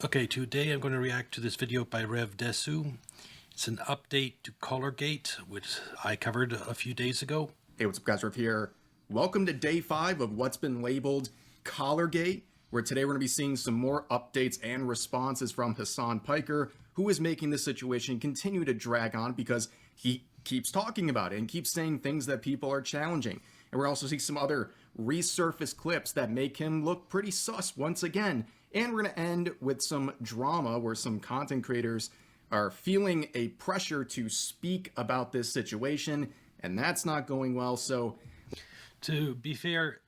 Okay, today I'm going to react to this video by Rev Desu. It's an update to Collargate, which I covered a few days ago. Hey, what's up guys, Rev here. Welcome to day 5 of what's been labeled Collargate, where today we're going to be seeing some more updates and responses from Hassan Piker, who is making this situation continue to drag on because he keeps talking about it and keeps saying things that people are challenging. And we're also seeing some other resurfaced clips that make him look pretty sus once again. And we're going to end with some drama where some content creators are feeling a pressure to speak about this situation, and that's not going well. So, to be fair,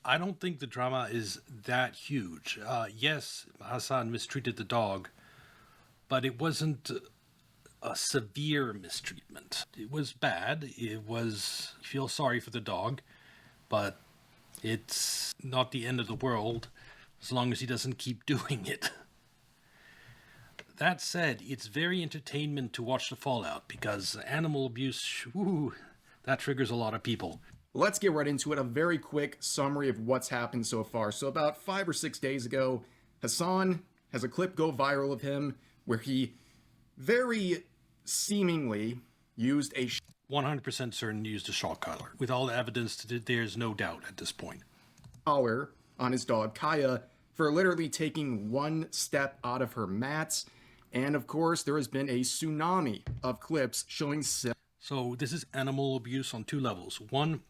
I don't think the drama is that huge. Yes, Hassan mistreated the dog, but it wasn't a severe mistreatment. It was bad. I feel sorry for the dog, but it's not the end of the world as long as he doesn't keep doing it. That said, it's very entertainment to watch the fallout because animal abuse, that triggers a lot of people. Let's get right into it. A very quick summary of what's happened so far. So about 5 or 6 days ago, Hassan has a clip go viral of him where he very seemingly used a 100% certain used a shock collar. With all the evidence, there's no doubt at this point. Collar on his dog Kaya for literally taking one step out of her mats. And of course, there has been a tsunami of clips showing. So this is animal abuse on 2 levels. One,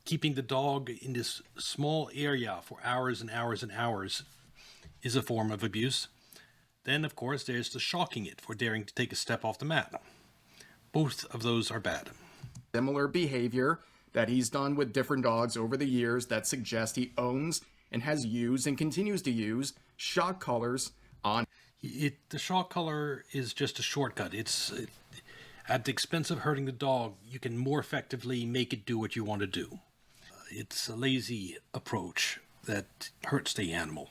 keeping the dog in this small area for hours and hours and hours is a form of abuse. Then, of course, there's the shocking it for daring to take a step off the mat. Both of those are bad. Similar behavior that he's done with different dogs over the years that suggest he owns and has used and continues to use shock collars on. The shock collar is just a shortcut. At the expense of hurting the dog, you can more effectively make it do what you want to do. It's a lazy approach that hurts the animal.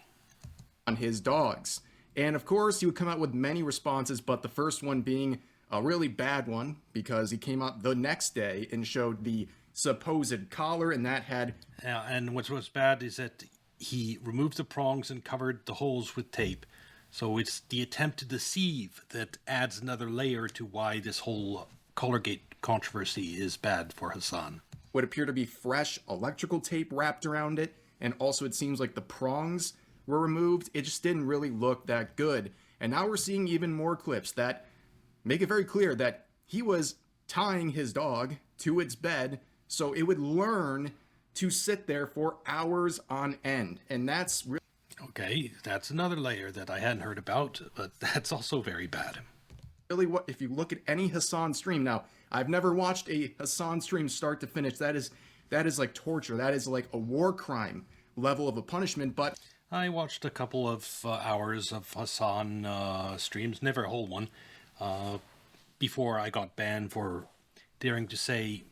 On his dogs. And of course, he would come out with many responses, but the first one being a really bad one because he came out the next day and showed the supposed collar, and that had... and what's bad is that he removed the prongs and covered the holes with tape. So it's the attempt to deceive that adds another layer to why this whole Collargate controversy is bad for Hassan. Would appear to be fresh electrical tape wrapped around it, and also it seems like the prongs were removed. It just didn't really look that good. And now we're seeing even more clips that make it very clear that he was tying his dog to its bed so it would learn to sit there for hours on end. And that's really... Okay, that's another layer that I hadn't heard about, but that's also very bad. Really, what if you look at any Hassan stream now, I've never watched a Hassan stream start to finish. That is like torture. That is like a war crime level of a punishment. But I watched a couple of hours of Hassan streams, never a whole one, before I got banned for daring to say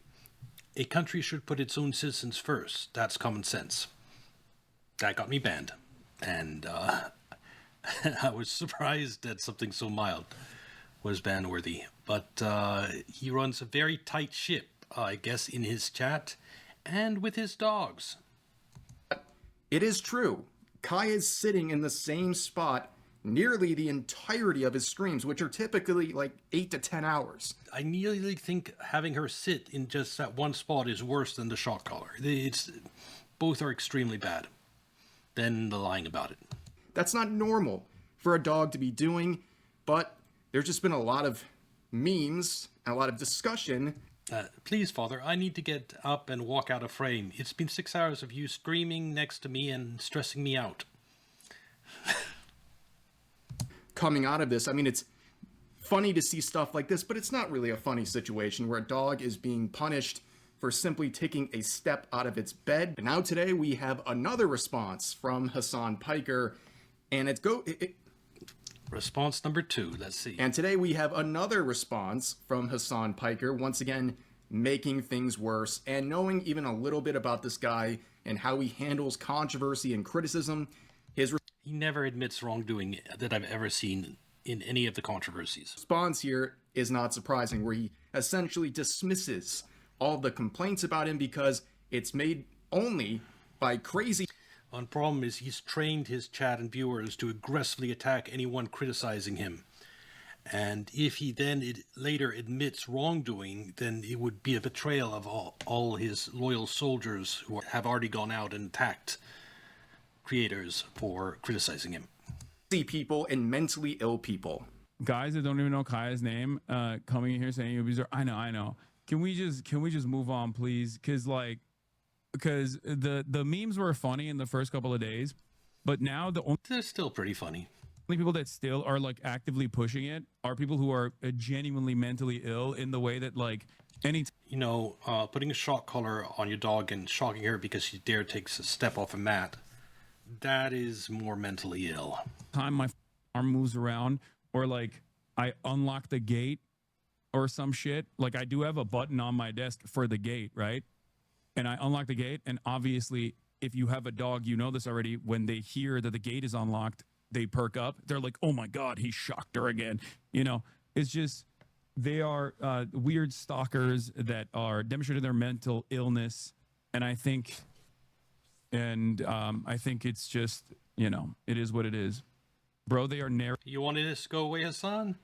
a country should put its own citizens first. That's common sense. That got me banned. And I was surprised that something so mild was ban-worthy. But he runs a very tight ship, I guess, in his chat and with his dogs. It is true. Kai is sitting in the same spot nearly the entirety of his streams, which are typically like 8 to 10 hours. I nearly think having her sit in just that one spot is worse than the shock collar. Both are extremely bad. Then the lying about it. That's not normal for a dog to be doing, but there's just been a lot of memes and a lot of discussion. Please, Father, I need to get up and walk out of frame. It's been 6 hours of you screaming next to me and stressing me out. Coming out of this, I mean, it's funny to see stuff like this, but it's not really a funny situation where a dog is being punished for simply taking a step out of its bed. And now today we have another response from Hassan Piker, and response number 2, let's see. And today we have another response from Hassan Piker, once again making things worse, and knowing even a little bit about this guy and how he handles controversy and criticism. He never admits wrongdoing that I've ever seen in any of the controversies. Response here is not surprising, where he essentially dismisses all the complaints about him because it's made only by crazy... One problem is he's trained his chat and viewers to aggressively attack anyone criticizing him. And if he then later admits wrongdoing, then it would be a betrayal of all his loyal soldiers who have already gone out and attacked creators for criticizing him. See people and mentally ill people. Guys that don't even know Kaya's name coming in here saying abuser. I know. Can we just move on, please? Because the memes were funny in the first couple of days, but now They're still pretty funny. only people that still are like actively pushing it are people who are genuinely mentally ill in the way that like putting a shock collar on your dog and shocking her because she dare takes a step off a mat, that is more mentally ill. time my arm moves around or like I unlock the gate or some shit. Like I do have a button on my desk for the gate, right? And I unlock the gate, and obviously if you have a dog, you know this already, when they hear that the gate is unlocked, they perk up. They're like, oh my God, he shocked her again. It's just, they are weird stalkers that are demonstrating their mental illness. And I think it's just, it is what it is. Bro, they are You wanted us to go away, Hassan?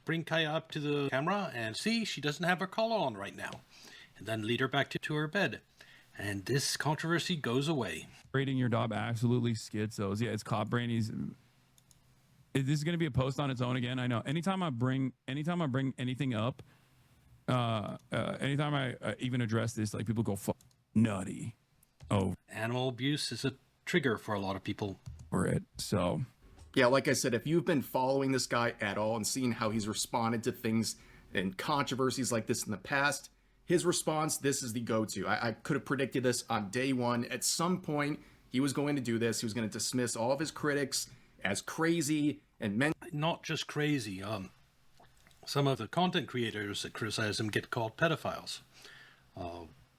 Bring Kaya up to the camera and see she doesn't have her collar on right now. And then lead her back to her bed. And this controversy goes away. Rating your dog absolutely schizos. Yeah, it's cop brain. This is going to be a post on its own again. I know. Anytime I bring anything up, anytime I even address this, like people go nutty. Oh, Animal abuse is a trigger for a lot of people. For it. So, Yeah, like I said, if you've been following this guy at all and seen how he's responded to things and controversies like this in the past, his response, this is the go-to. I could have predicted this on day one. At some point, he was going to do this. He was going to dismiss all of his critics as crazy and not just crazy. Some of the content creators that criticize him get called pedophiles.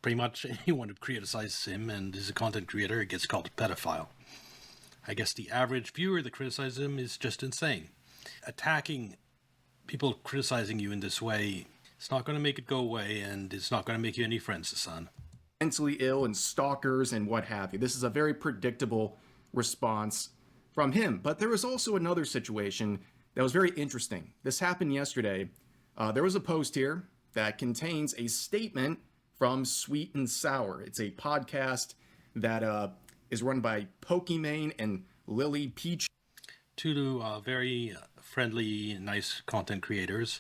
Pretty much anyone who criticizes him and is a content creator gets called a pedophile. I guess the average viewer that criticizes him is just insane. Attacking people criticizing you in this way, it's not going to make it go away, and it's not going to make you any friends, Hassan. mentally ill and stalkers and what have you. This is a very predictable response from him. But there was also another situation that was very interesting. This happened yesterday. There was a post here that contains a statement from Sweet and Sour. It's a podcast that is run by Pokimane and Lily Peach. Two very friendly, nice content creators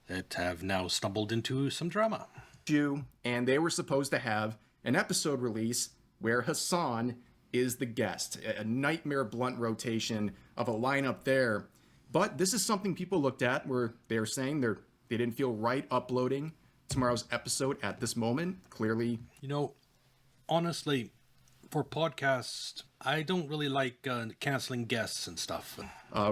that have now stumbled into some drama. And they were supposed to have an episode release where Hassan is the guest. A nightmare blunt rotation of a lineup there. But this is something people looked at where they were saying they didn't feel right uploading tomorrow's episode at this moment. Clearly. Honestly, for podcasts, I don't really like canceling guests and stuff.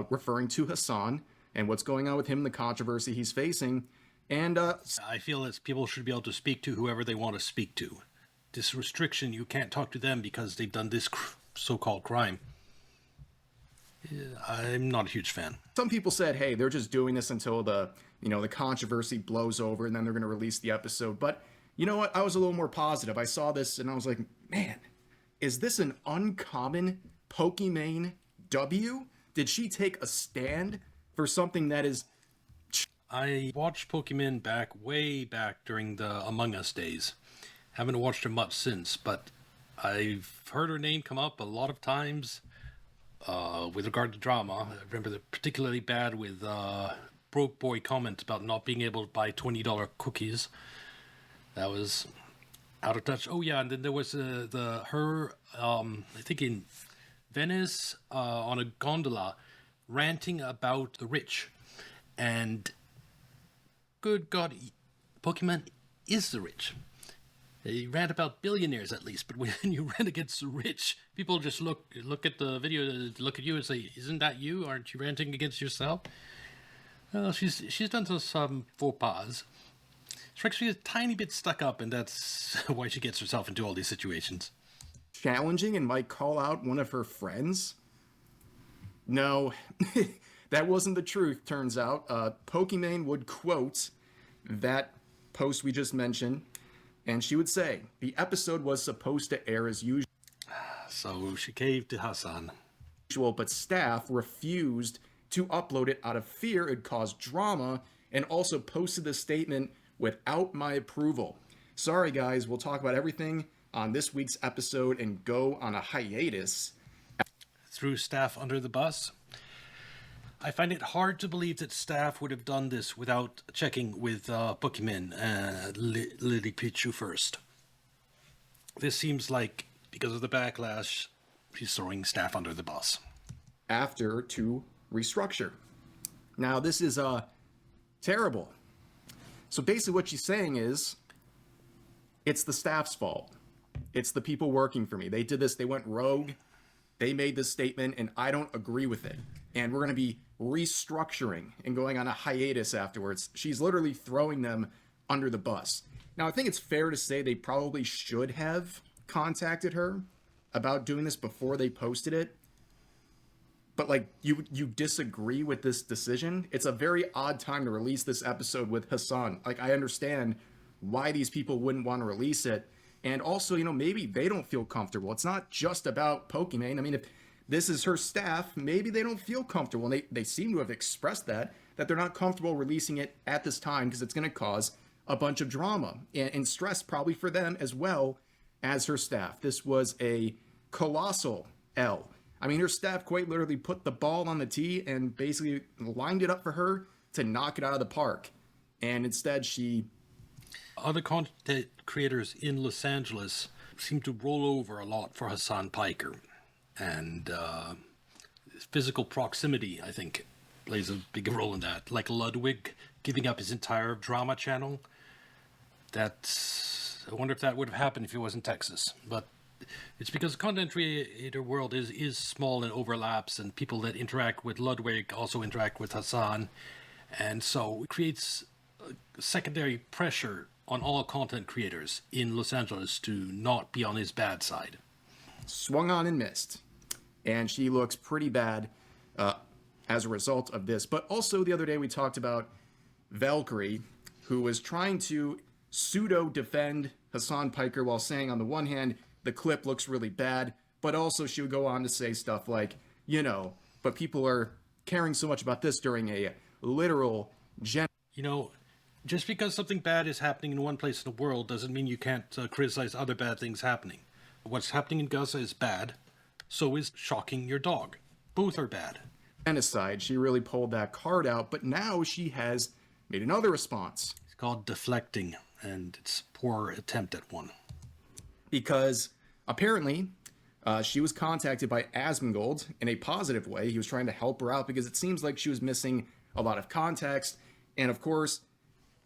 Referring to Hassan and what's going on with him, the controversy he's facing. And I feel that people should be able to speak to whoever they want to speak to. This restriction, you can't talk to them because they've done this so-called crime. I'm not a huge fan. Some people said, hey, they're just doing this until the controversy blows over and then they're going to release the episode. But you know what? I was a little more positive. I saw this and I was like, man, is this an uncommon Pokimane W? Did she take a stand for something that is... I watched Pokimane way back during the Among Us days. Haven't watched her much since, but I've heard her name come up a lot of times with regard to drama. I remember they're particularly bad with Broke Boy comment about not being able to buy $20 cookies. That was out of touch. Oh yeah, and then there was her I think in Venice on a gondola ranting about the rich. And good God, Pokemon is the rich. They rant about billionaires at least, but when you rant against the rich, people just look at the video, look at you and say, "Isn't that you? Aren't you ranting against yourself?" Well, she's done some faux pas. Strikes me a tiny bit stuck up, and that's why she gets herself into all these situations. Challenging and might call out one of her friends? No, that wasn't the truth, turns out. Pokimane would quote that post we just mentioned, and she would say, the episode was supposed to air as usual. So she caved to Hassan. But staff refused to upload it out of fear it'd cause drama, and also posted the statement without my approval. Sorry guys, we'll talk about everything on this week's episode and go on a hiatus. Threw staff under the bus. I find it hard to believe that staff would have done this without checking with Bookman and Lily Pichu first. This seems like, because of the backlash, she's throwing staff under the bus. After to restructure. Now this is terrible. So basically what she's saying is, it's the staff's fault. It's the people working for me. They did this, they went rogue, they made this statement, and I don't agree with it. And we're going to be restructuring and going on a hiatus afterwards. She's literally throwing them under the bus. Now, I think it's fair to say they probably should have contacted her about doing this before they posted it. But like, you disagree with this decision? It's a very odd time to release this episode with Hassan. Like, I understand why these people wouldn't want to release it. And also, you know, maybe they don't feel comfortable. It's not just about Pokimane. I mean, if this is her staff, maybe they don't feel comfortable. And they seem to have expressed that they're not comfortable releasing it at this time because it's going to cause a bunch of drama and stress probably for them as well as her staff. This was a colossal L. I mean, her staff quite literally put the ball on the tee and basically lined it up for her to knock it out of the park. And instead she... Other content creators in Los Angeles seem to roll over a lot for Hassan Piker. And physical proximity, I think, plays a big role in that. Like Ludwig giving up his entire drama channel. I wonder if that would have happened if he was in Texas. But it's because the content creator world is small and overlaps, and people that interact with Ludwig also interact with Hassan. And so it creates secondary pressure on all content creators in Los Angeles to not be on his bad side. Swung on and missed. And she looks pretty bad as a result of this. But also the other day we talked about Valkyrie, who was trying to pseudo-defend Hassan Piker while saying on the one hand, the clip looks really bad, but also she would go on to say stuff like, you know, but people are caring so much about this during a literal You know, just because something bad is happening in one place in the world doesn't mean you can't criticize other bad things happening. What's happening in Gaza is bad. So is shocking your dog. Both are bad. genocide. She really pulled that card out, but now she has made another response. It's called deflecting, and it's a poor attempt at one. Because apparently she was contacted by Asmongold in a positive way. He was trying to help her out because it seems like she was missing a lot of context. And of course,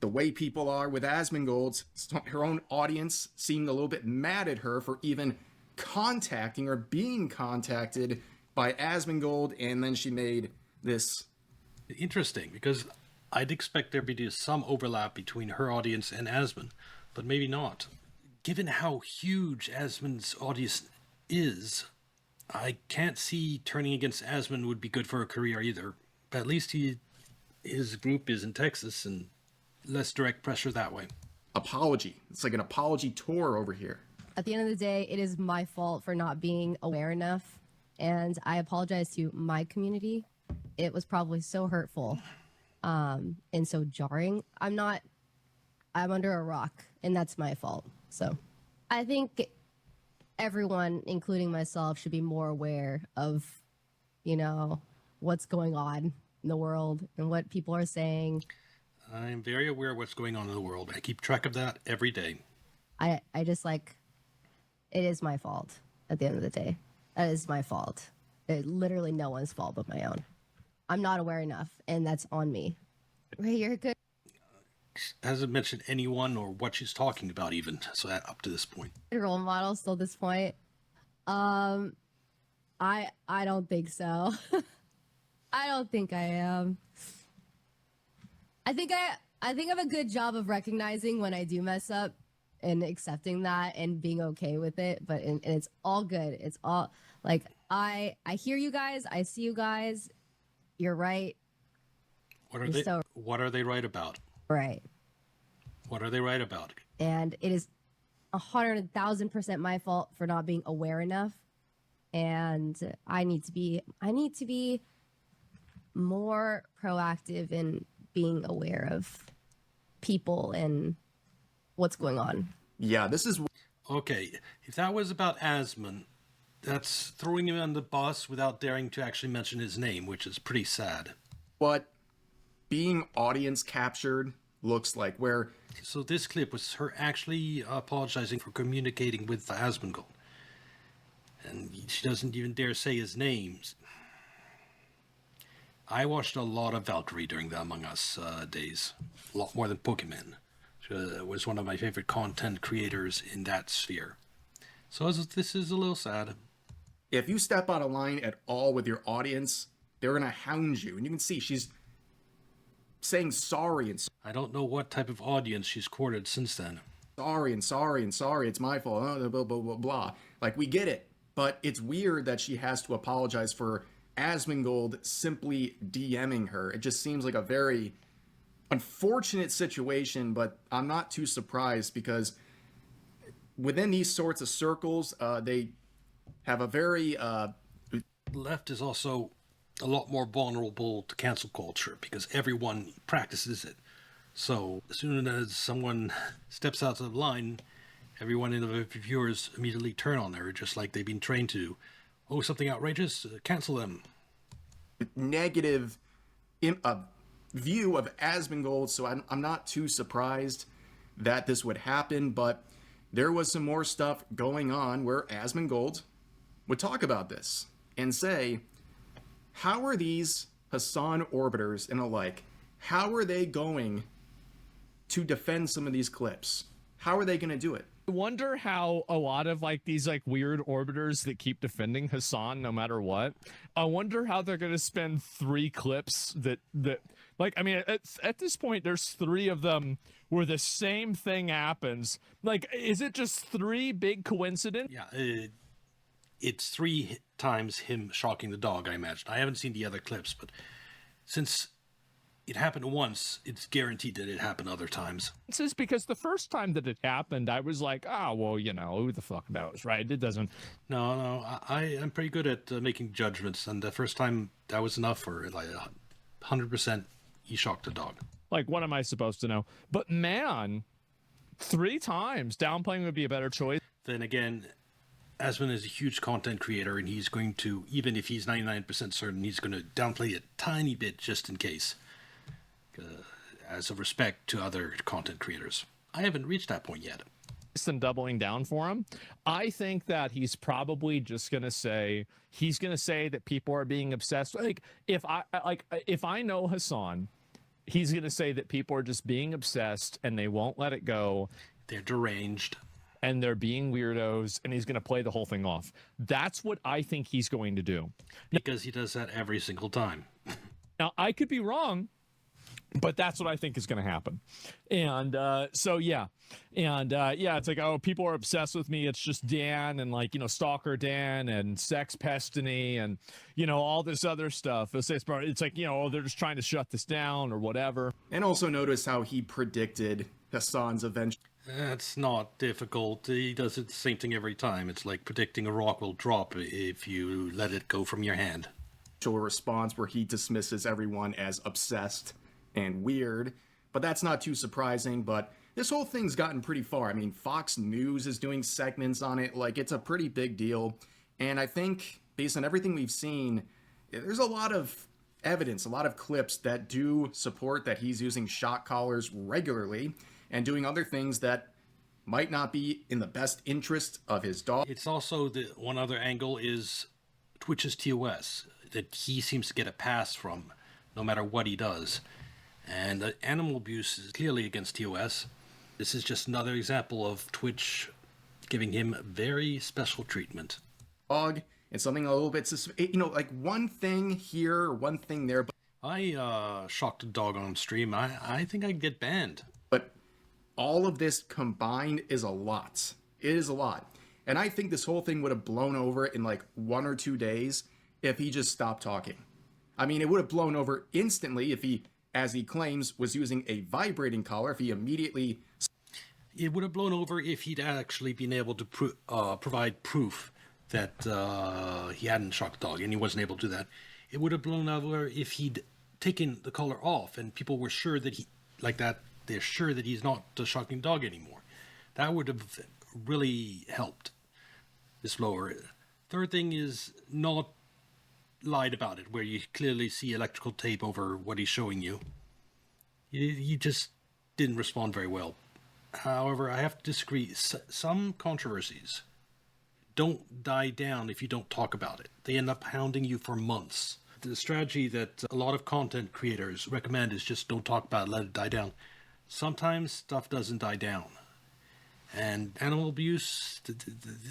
the way people are with Asmongold, her own audience seemed a little bit mad at her for even contacting or being contacted by Asmongold, and then she made this. Interesting, because I'd expect there to be some overlap between her audience and Asmon, but maybe not. Given how huge Asmon's audience is, I can't see turning against Asmon would be good for her career either. But at least his group is in Texas, and less direct pressure that way. Apology. It's like an apology tour over here. At the end of the day, it is my fault for not being aware enough, and I apologize to my community. It was probably so hurtful and so jarring. I'm under a rock, and that's my fault. So I think everyone, including myself, should be more aware of, what's going on in the world and what people are saying. I'm very aware of what's going on in the world. I keep track of that every day. I just it is my fault at the end of the day. That is my fault. It's literally no one's fault but my own. I'm not aware enough, and that's on me. Ray, you're good. Hasn't mentioned anyone or what she's talking about even, so that up to this point. Role model still at this point. I don't think so. I don't think I am. I think I have a good job of recognizing when I do mess up and accepting that and being okay with it. But and it's all good. It's all like I hear you guys. I see you guys. You're right. What are they right about? Right. What are they right about? And it is 100,000% my fault for not being aware enough and I need to be more proactive in being aware of people and what's going on. Yeah, this is Okay, if that was about Asman, that's throwing him on the bus without daring to actually mention his name, which is pretty sad. what being audience captured looks like, where So this clip was her actually apologizing for communicating with Asmongold. And she doesn't even dare say his names. I watched a lot of Valkyrie during the Among Us days. A lot more than Pokemon. She was one of my favorite content creators in that sphere. So this is a little sad. if you step out of line at all with your audience, they're going to hound you. And you can see she's saying sorry and I don't know what type of audience she's courted since then. sorry and sorry and sorry. It's my fault. Blah, blah, blah, blah. Like, we get it. But it's weird that she has to apologize for Asmongold simply DMing her. It just seems like a very unfortunate situation, but I'm not too surprised because within these sorts of circles, they have a very The left is also a lot more vulnerable to cancel culture because everyone practices it. So as soon as someone steps out of the line, everyone in the viewers immediately turn on her, just like they've been trained to. Oh, something outrageous? Cancel them. negative view of Asmongold, so I'm not too surprised that this would happen, but there was some more stuff going on where Asmongold would talk about this and say, how are these Hassan orbiters and alike, how are they going to defend some of these clips? How are they going to do it? I wonder how a lot of like these like weird orbiters that keep defending Hassan no matter what. I wonder how they're going to spend 3 clips that like, I mean, at this point there's 3 of them where the same thing happens. Like, is it just 3 big coincidence? Yeah, it's 3 times him shocking the dog, I imagine. I haven't seen the other clips, but since it happened once, it's guaranteed that it happened other times. This is because the first time that it happened, I was like, oh, well, you know, who the fuck knows, right? It doesn't. No, I am pretty good at making judgments, and the first time that was enough for like 100% he shocked the dog. Like, what am I supposed to know? But man, 3 times downplaying would be a better choice. Then again, Asman is a huge content creator, and he's going to, even if he's 99% certain, he's going to downplay it a tiny bit just in case. As a respect to other content creators. I haven't reached that point yet. Than doubling down for him. I think that he's probably just gonna say that people are being obsessed. Like if I know Hassan, he's gonna say that people are just being obsessed and they won't let it go. They're deranged. And they're being weirdos, and he's gonna play the whole thing off. That's what I think he's going to do. Because he does that every single time. Now I could be wrong, but that's what I think is going to happen. And so, yeah. And yeah, it's like, oh, people are obsessed with me. It's just Dan and like, you know, Stalker Dan and Sex Pestiny and, you know, all this other stuff. It's like, you know, oh, they're just trying to shut this down or whatever. And also notice how he predicted Hassan's eventual That's not difficult. He does it the same thing every time. It's like predicting a rock will drop if you let it go from your hand. response where he dismisses everyone as obsessed and weird, but that's not too surprising. But this whole thing's gotten pretty far. I mean, Fox News is doing segments on it. Like, it's a pretty big deal. And I think based on everything we've seen, there's a lot of evidence, a lot of clips that do support that he's using shock collars regularly and doing other things that might not be in the best interest of his dog. It's also the one other angle is Twitch's TOS that he seems to get a pass from no matter what he does. And animal abuse is clearly against TOS. This is just another example of Twitch giving him very special treatment. Dog and something a little bit, you know, like one thing here, one thing there. I shocked a dog on stream. I think I'd get banned. But all of this combined is a lot. It is a lot. And I think this whole thing would have blown over in like 1 or 2 days if he just stopped talking. I mean, it would have blown over instantly if he, as he claims, was using a vibrating collar, if he immediately... It would have blown over if he'd actually been able to provide proof that he hadn't shocked the dog, and he wasn't able to do that. It would have blown over if he'd taken the collar off, and people were sure that they're sure that he's not shocking the dog anymore. That would have really helped this blower. Third thing is not lied about it, where you clearly see electrical tape over what he's showing you. He just didn't respond very well. However, I have to disagree. Some controversies don't die down if you don't talk about it. They end up hounding you for months. The strategy that a lot of content creators recommend is just don't talk about it, let it die down. Sometimes stuff doesn't die down. And animal abuse,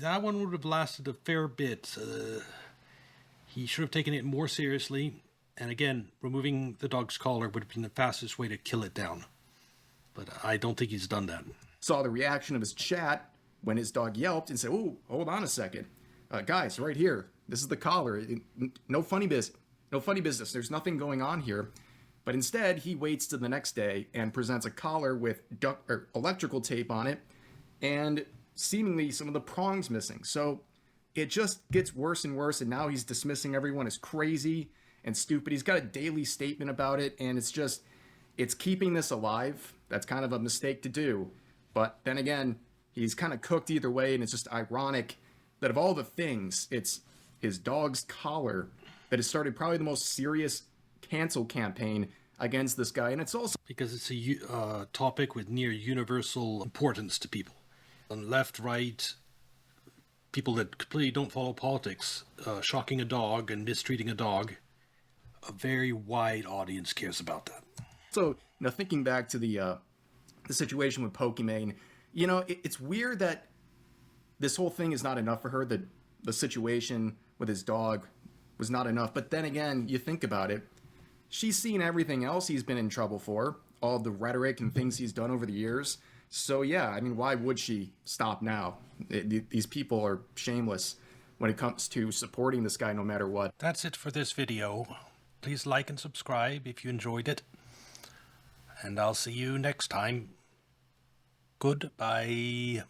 that one would have lasted a fair bit. He should have taken it more seriously. And again, removing the dog's collar would have been the fastest way to kill it down. But I don't think he's done that. Saw the reaction of his chat when his dog yelped and said, "Oh, hold on a second. Guys, right here. This is the collar. No funny business. There's nothing going on here." But instead, he waits to the next day and presents a collar with electrical tape on it and seemingly some of the prongs missing. So it just gets worse and worse, and now he's dismissing everyone as crazy and stupid. He's got a daily statement about it, and it's keeping this alive. That's kind of a mistake to do. But then again, he's kind of cooked either way, and it's just ironic that of all the things, it's his dog's collar that has started probably the most serious cancel campaign against this guy. And it's also because it's a topic with near universal importance to people. On left, right, people that completely don't follow politics, shocking a dog and mistreating a dog, a very wide audience cares about that. So, thinking back to the situation with Pokimane, it's weird that this whole thing is not enough for her. The situation with his dog was not enough. But then again, you think about it, she's seen everything else he's been in trouble for, all the rhetoric and things he's done over the years. So yeah, I mean, why would she stop now? These people are shameless when it comes to supporting this guy no matter what. That's it for this video. Please like and subscribe if you enjoyed it. And I'll see you next time. Goodbye.